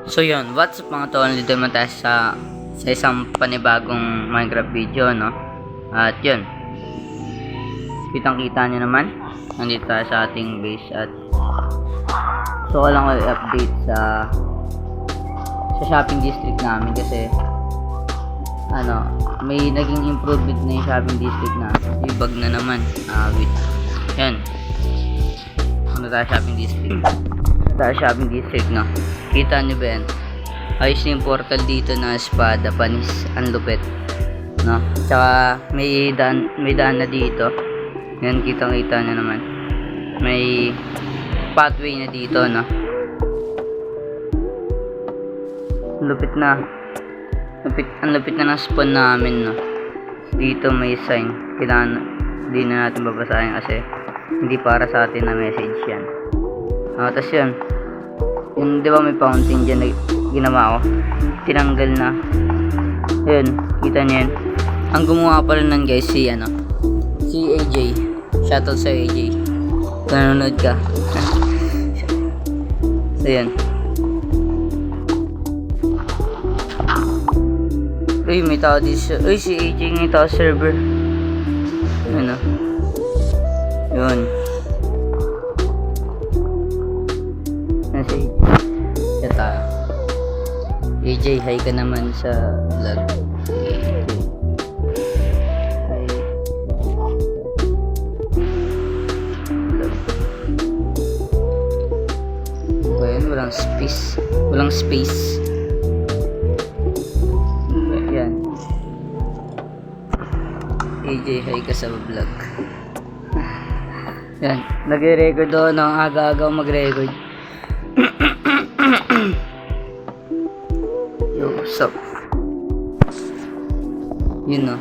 So yun, what's up mga tol, dito naman tayo sa isang panibagong Minecraft video, no? At yun, kitang kita nyo naman, nandito tayo sa ating base. At so ko lang i-update sa shopping district namin kasi may naging improvement na yung shopping district na yung bug na naman. Yan, shopping district, no? Kita nyo ba yan? Ayos yung portal dito na espada, panis, ang lupit, no? Tsaka may daan na dito. Yan, kita nyo naman. May pathway na dito, no? Ang lupit na ng spawn namin, no? Dito may sign. Kailangan hindi na natin babasahin kasi hindi para sa atin na message yan. Tapos yun, di ba may fountain dyan na ginawa ko, tinanggal na. Yun, kita nyo yan. Ang gumawa pala nun guys si AJ. Shoutout sa AJ kung nanonood ka. So yan. Uy, may tao dito. Uy, si AJ nga yung tao server. Yun. Nasi tayo. AJ, hi ka naman sa vlog. Hi. Ayan, walang space. Ayan. AJ, hi ka sa vlog. Yan, nagre-record doon ng aga-aga mag-record. Yo, what's up? Yun no.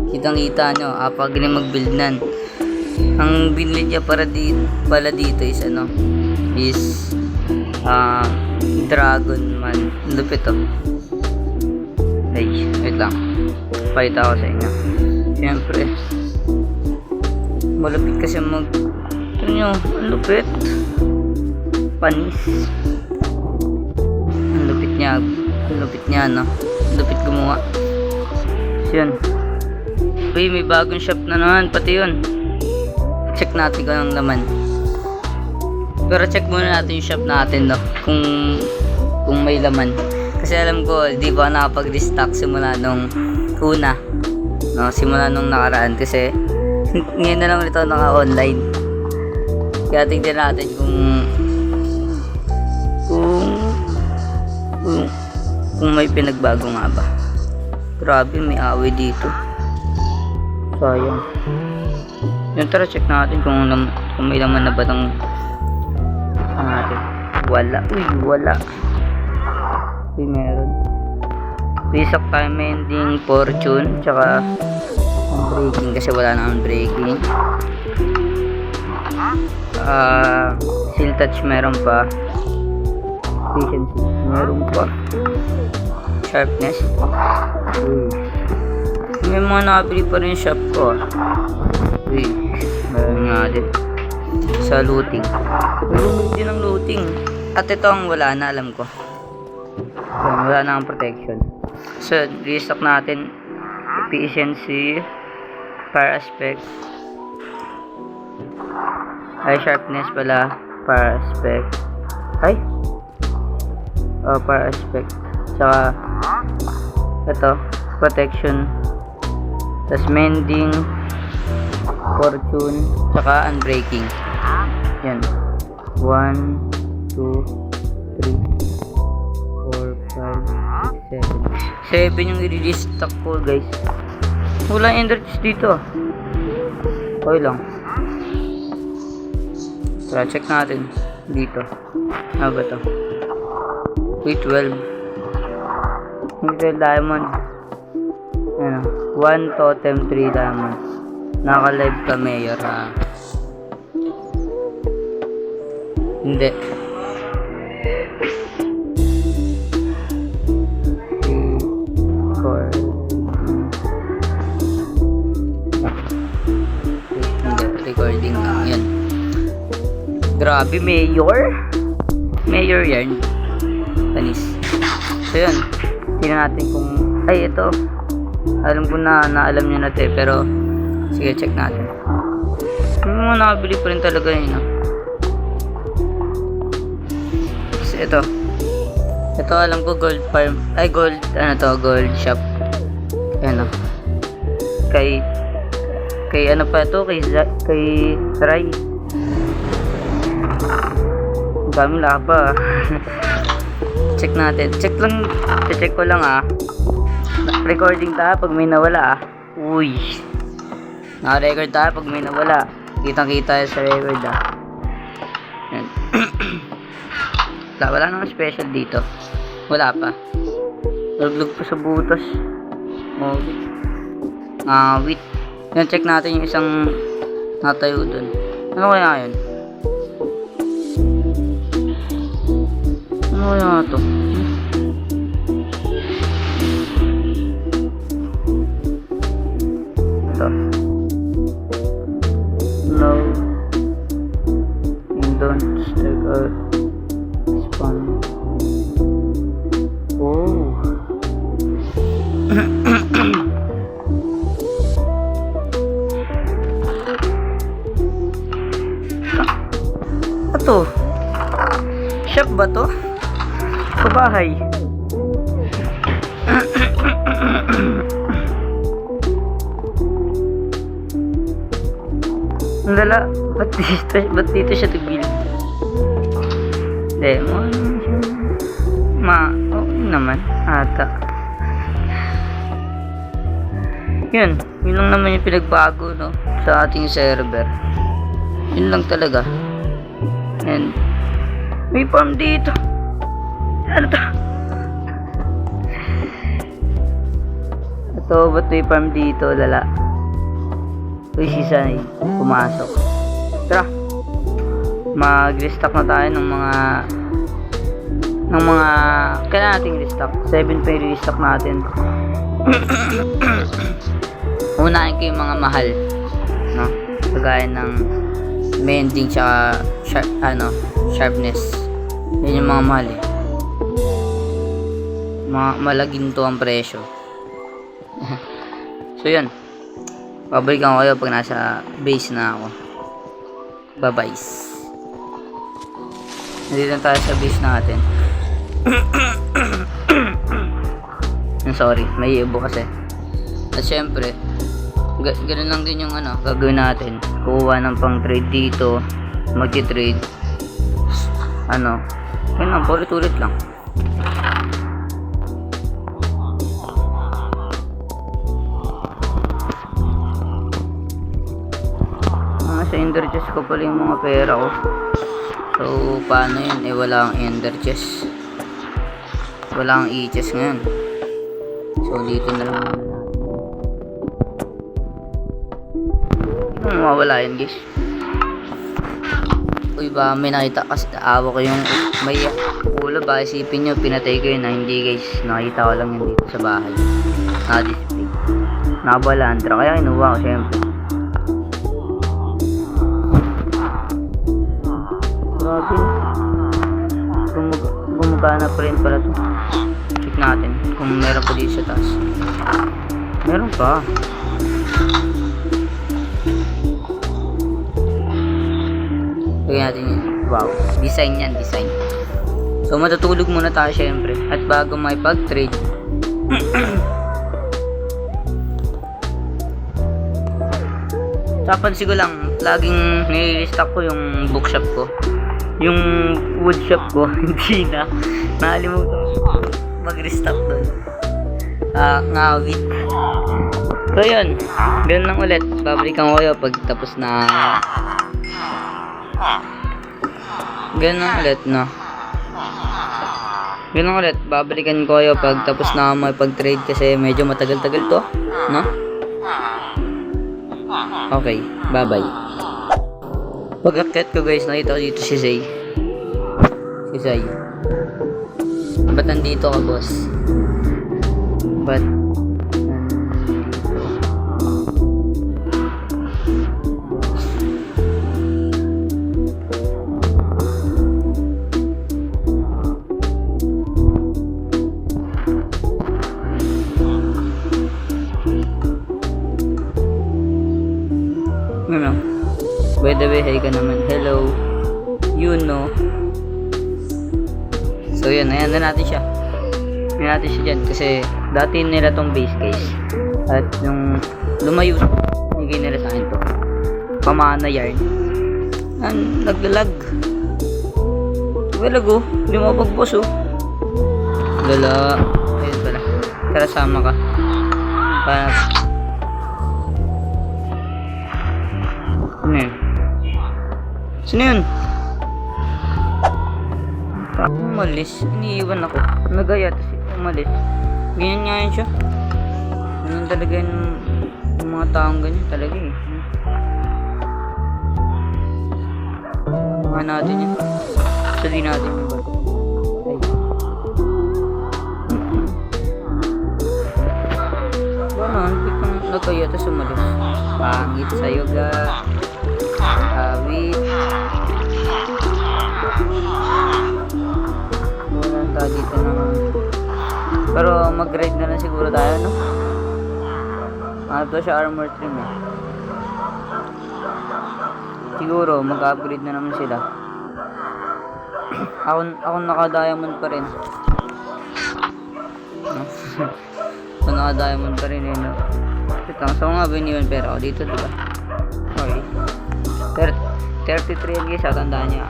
Kitang-kita nyo, galing mag-build nan. Ang binili niya pala dito is Dragon Man. Lupit to. Ay, wait lang. Pakita ko sa inyo. Siyempre, malupit kasi ang lupit. Panis. Ang lupit niya, no? Ang lupit gumawa. So yun. Uy, may bagong shop na naman, pati yun. Check natin kung anong laman. Pero check muna natin yung shop natin, no? Kung may laman. Kasi alam ko, di ba nakapag-restock simula nung una. No, simula nung nakaraan kasi ngayon na lang ito naka-online. Kaya tignan natin kung may pinagbago nga ba. Grabe, may away dito. Sayang. Yung tara check natin kung may laman na ba ng natin. Wala. Wala. Uy, meron. Restock tayo mending, fortune, tsaka breaking kasi wala naman breaking. Seal touch meron pa. Efficiency meron pa. Sharpness. May mga nakabili pa rin shop ko. Meron nga din. Sa looting. Meron din ang looting. At ito ang wala na, alam ko. Wala na ang protection. So, restock natin efficiency, fire aspect, sharpness pala, fire aspect, fire aspect, saka ito, protection, tas mending, fortune, saka unbreaking. Yan, 1, 2, 3, 4, 5, 7 yung i-restock ko guys. Wala ender chest dito. Okay lang. Tara, check natin dito. Ano ba to? Wait, 12 diamond. 1 totem, 3 diamond. Naka-live ka mayor ha. Hindi. recording lang yan. Grabe, mayor? Mayor yarn. Panis. So yun. Tingnan natin kung... Ay, ito. Alam ko na alam nyo na ito pero sige, check natin. Yung mga nakabili pa rin talaga yun, no? Kasi ito. Ito alam ko gold farm. Ay, gold, ano to, gold shop. Ayan, no? Kay ano pa ito? Kay Rai. Ang daming laba. Check natin. Check ko lang recording tayo pag may nawala Uy. Naka-record tayo pag may nawala. Kitang-kita sa record Yan. Wala namang special dito. Wala pa. Naglug pa sa butas. Wait. Yan, check natin yung isang natayo dun. Ano kaya yun? Ano kaya ito? No. And don't stick out. Spawn. Oh. Ito. Shop ba to? Sa bahay. Ang lala, ba't dito siya tigil? Demon. Okay naman. Ata. Yun lang naman yung pinagbago, no? Sa ating server. Yun lang talaga. And, may farm dito. Ano to? Ito, ba't may farm dito, lala? Uy, si Sai, pumasok. Tara, mag-restock na tayo ng mga kailangan nating restock. 7 pa yung restock natin. Unahin ko yung mga mahal, no? Kagaya ng mending tsaka sharpness. Yun yung mga mahal malaginto ang presyo. So yun, babalikan ko kayo pag nasa base na ako. Bye-bye. Nandito na tayo sa base natin. Sorry, may ibo kasi. At syempre, ganun lang din yung gagawin natin. Kuha ng pang trade dito, mag-trade. Yun lang, ulit-ulit lang. Sa ender chest ko pala yung mga pera ko. So paano yun? Wala ang ender chest. Wala ang e-chest ngayon. So dito na lang mawawala yun, guys. Uy, ba may nakita kasi naawa ko yung may ulo. Baka isipin nyo pinatay ko yun hindi, guys. Nakita ko lang yun dito sa bahay. Na-display. Nakabalandra kaya inuwa ko syempre. Grabe. Gumagana pa rin pala to. Check natin kung meron pa dito sa taas. Meron pa. Lagyan natin yun. Wow. Design yan, design. So matutulog muna tayo syempre. At bago may pag-trade. Tapansin ko lang, laging nilistock ko yung bookshop ko. Yung wood shop ko, hindi na. Nakalimutan mag-restock doon. Ngawit. So yun, ganun lang ulit. Babalikan ko kayo pag tapos na. Ganun lang ulit, no? Ganun ulit, babalikan ko kayo pag tapos na may pag-trade kasi medyo matagal-tagal to, no? Okay, bye-bye. Pag-akit ko, guys, nakita ko dito si Zay. Si Zay. Ba't nandito ka, boss? Ba't nandito? ka naman. Hello. You know. So yun, ayan na natin siya. Ayan natin siya dyan kasi dati nila tong base case. At yung lumayo, higay nila sa akin to. Pamana yarn. Naglalag. Naglalag oh. Lumabag boss oh. Lala. Ayun pala. Tara sama ka. Para. Ano yun? Sino yun? Umalis. Iniiwan ako. Nagaya. Tapos umalis. Ganyan nga yun siya. Ganyan talaga yung mga taong ganyan talaga eh. Mga natin yun. Sali natin yung ba? Ay. Wala. Biglang nagaya. Tapos umalis. Pangit sa'yo ga. Awit. Walang tayo dito naman. Pero mag-grade na lang siguro tayo, no? Ito siya armor trim eh. Siguro mag-upgrade na naman sila. Ako naka-diamond pa rin. No? Ako naka-diamond pa rin eh, no? So nga biniwan pera ako dito, diba? Okay. 33 yan guys, tandaan niya.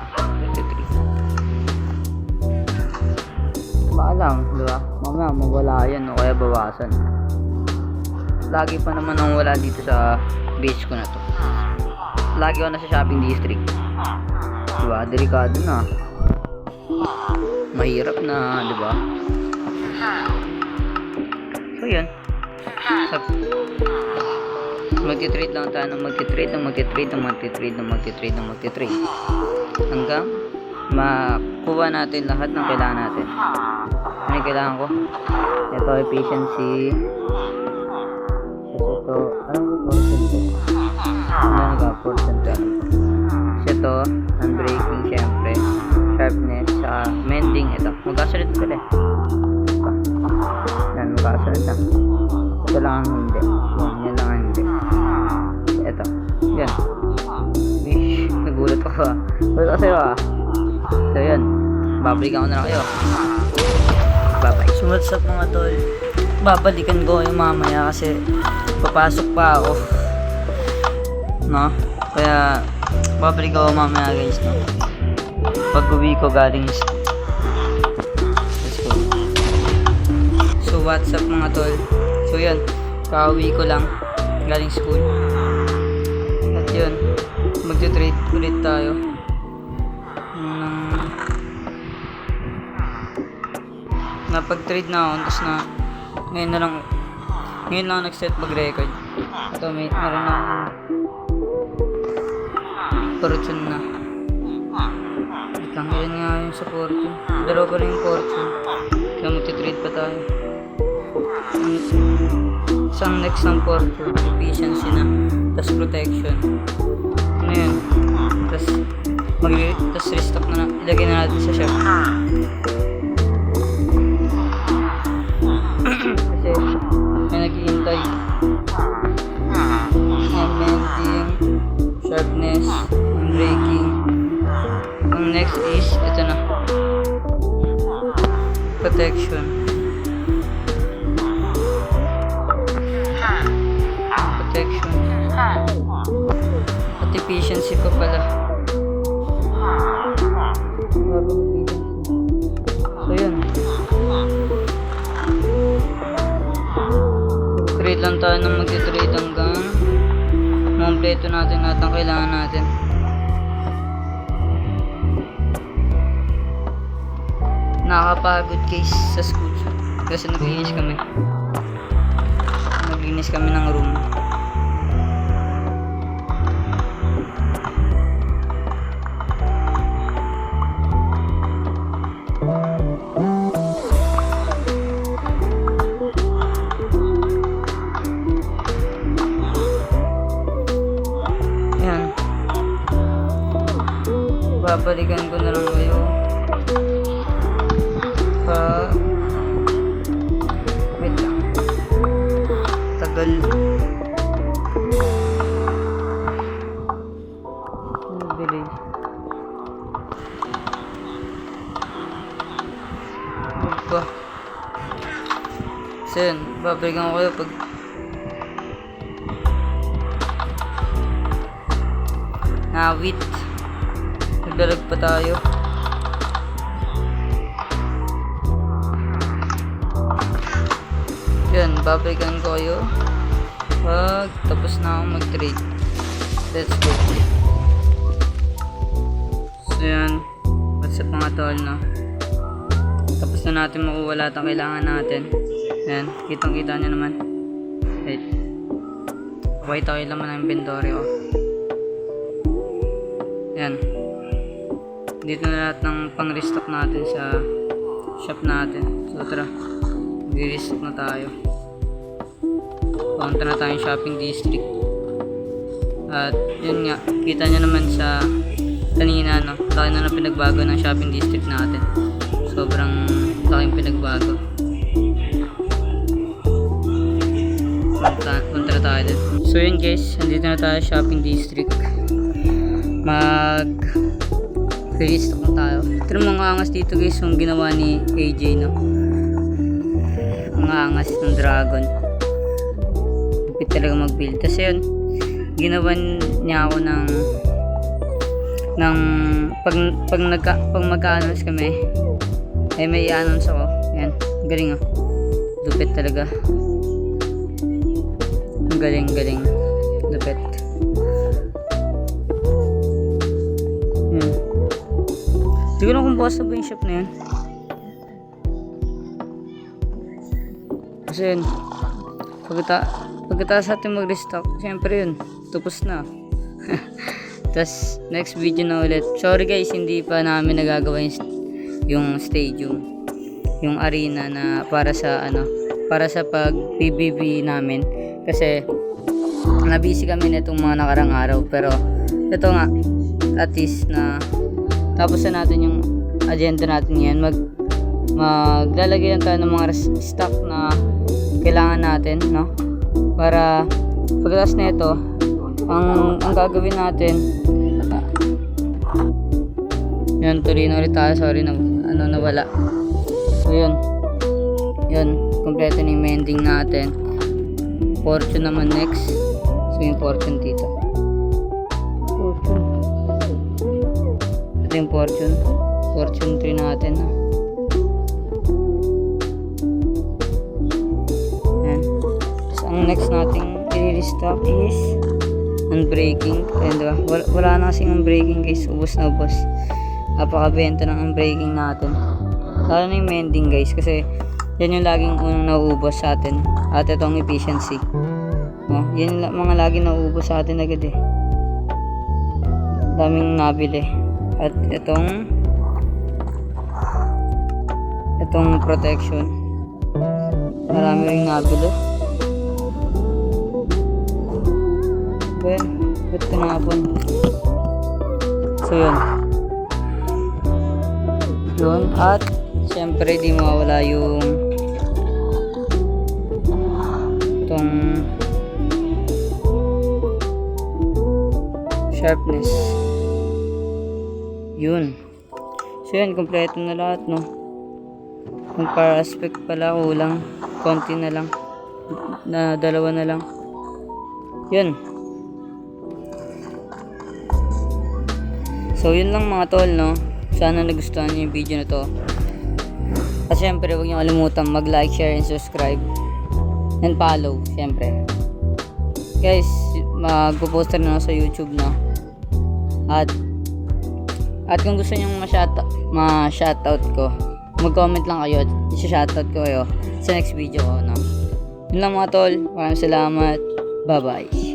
33. Baka lang, diba? Mamaya mawala yan o kaya bawasan. Lagi pa naman ang wala dito sa base ko na to. Lagi ako nasa shopping district. Diba? Delikado na. Mahirap na, diba? So yun. Magti-trade lang tayo ng magti-trade hanggang makuha natin lahat ng kailangan natin. Ano yung kailangan ko? Ito, efficiency. Ito, anong portion ito? Ano nga portion ito? Ito, unbreaking syempre, sharpness, mending. Ito, magkasunod sila eh. Yan, magkasunod lang. Ito lang ang hindi. Yan lang ang hindi. Ito, yan. Wish, nagulat ako ah. Nagulat ako sa'yo ah. So yan, babalikan ko na lang kayo. Bye-bye. So what's up mga tol? Babalikan ko yung mamaya kasi papasok pa ako. No? Kaya babalik ako mamaya guys, no? Pag uwi ko galing. Let's go. So what's up mga tol? So yan, kauwi ko lang galing school. At yun, magte-trade ulit tayo. Napag-trade na ako, tapos na ngayon lang nag-set mag-record. Ito meron akong fortune na. Lang yan nga yung sa fortune. Dalawa pa rin yung fortune. Kaya magti-trade pa tayo. Isang next ng fortune, efficiency na, tapos protection. Ano yun? Tapos restock na, ilagay na natin sa shop. Kasi may naghihintay. Mending, sharpness, breaking. Ang next is ito na, protection. At efficiency pa pala. So yun, trade lang tayo ng magti-trade hanggang kompleto natin lahat ng kailangan natin. Nakakapagod guys sa school kasi naglinis kami ng room. Yan, babalikan ko na lang kayo wait lang, tagal. pa. So yun, babalikan ko kayo pag nawit. Nagdalag pa tayo. Yun, babalikan ko kayo pag tapos na akong mag-trade. Let's go. So yan, what's up mga tol, no? Tapos na natin makuha lahat ang kailangan natin. Yan, kitang kita nyo naman. Wait, white ako yung laman ng inventory ko. Yan, dito na lahat ng pang restock natin sa shop natin. So tara, mag-restock na tayo. Punta na tayong shopping district. At yun nga, kita nyo naman sa kanina, no? Laki na pinagbago ng shopping district natin. Sobrang laking pinagbago. Punta na tayo din. So yun guys, andito na tayo sa shopping district. Mag-restock na tayo. Ito mga angas dito guys, yung ginawa ni AJ, no? Mga angas ng dragon. Lupit talaga mag-build. Kasi yun, ginawa niya ako ng pag mag-a-announce kami, ay may i-announce ako. Yan, galing oh. Lupit talaga. Galing. Lupit. Yan. Hindi ko lang kung bukas na ba yung shop na yun. Kasi yun, pagkatapos natin mag-restock, syempre yun, tapos na. Tas next video na ulit. Sorry guys, hindi pa namin nagagawa yung stadium, yung arena na para sa pag PBB namin. Kasi nabisi kami nitong mga nakarang araw. Pero ito nga, at least na tapos na natin yung agenda natin yan. Maglalagay lang tayo ng mga stock na kailangan natin, no? Para pagkatapos na ito, ang gagawin natin, yan, tuloy na ulit tayo. Sorry na nawala. So yun, kompleto na yung mending natin. Fortune naman next. So yung fortune dito, ito yung fortune 3 natin, no? Yan. So ang next nating i-restock is unbreaking. Ayan, diba? Wala na kasing unbreaking guys. Ubos na ubos. Napakabenta ng unbreaking natin. Lalo na yung mending guys. Kasi yan yung laging unang nauubos sa atin. At itong efficiency. No? Yan yung mga laging nauubos sa atin agad eh. Daming nabili. At itong protection. Marami rin nabili. Well, ba't tinapon? So yun, at syempre di mawala yung itong sharpness. Yun. So yun, kompleto na lahat, no? Kung para aspect pala kulang, konti na lang, na dalawa na lang. Yun. So yun lang mga tol, no? Sana nagustuhan niyo yung video na to. At syempre huwag niyo kalimutan mag-like, share, and subscribe. And follow, syempre. Guys, magpo-poster na ako sa YouTube, no? At kung gusto niyo ma-shoutout ko, mag-comment lang kayo at i-shoutout ko kayo sa next video ko, no? Yun lang mga tol. Maraming salamat. Bye-bye.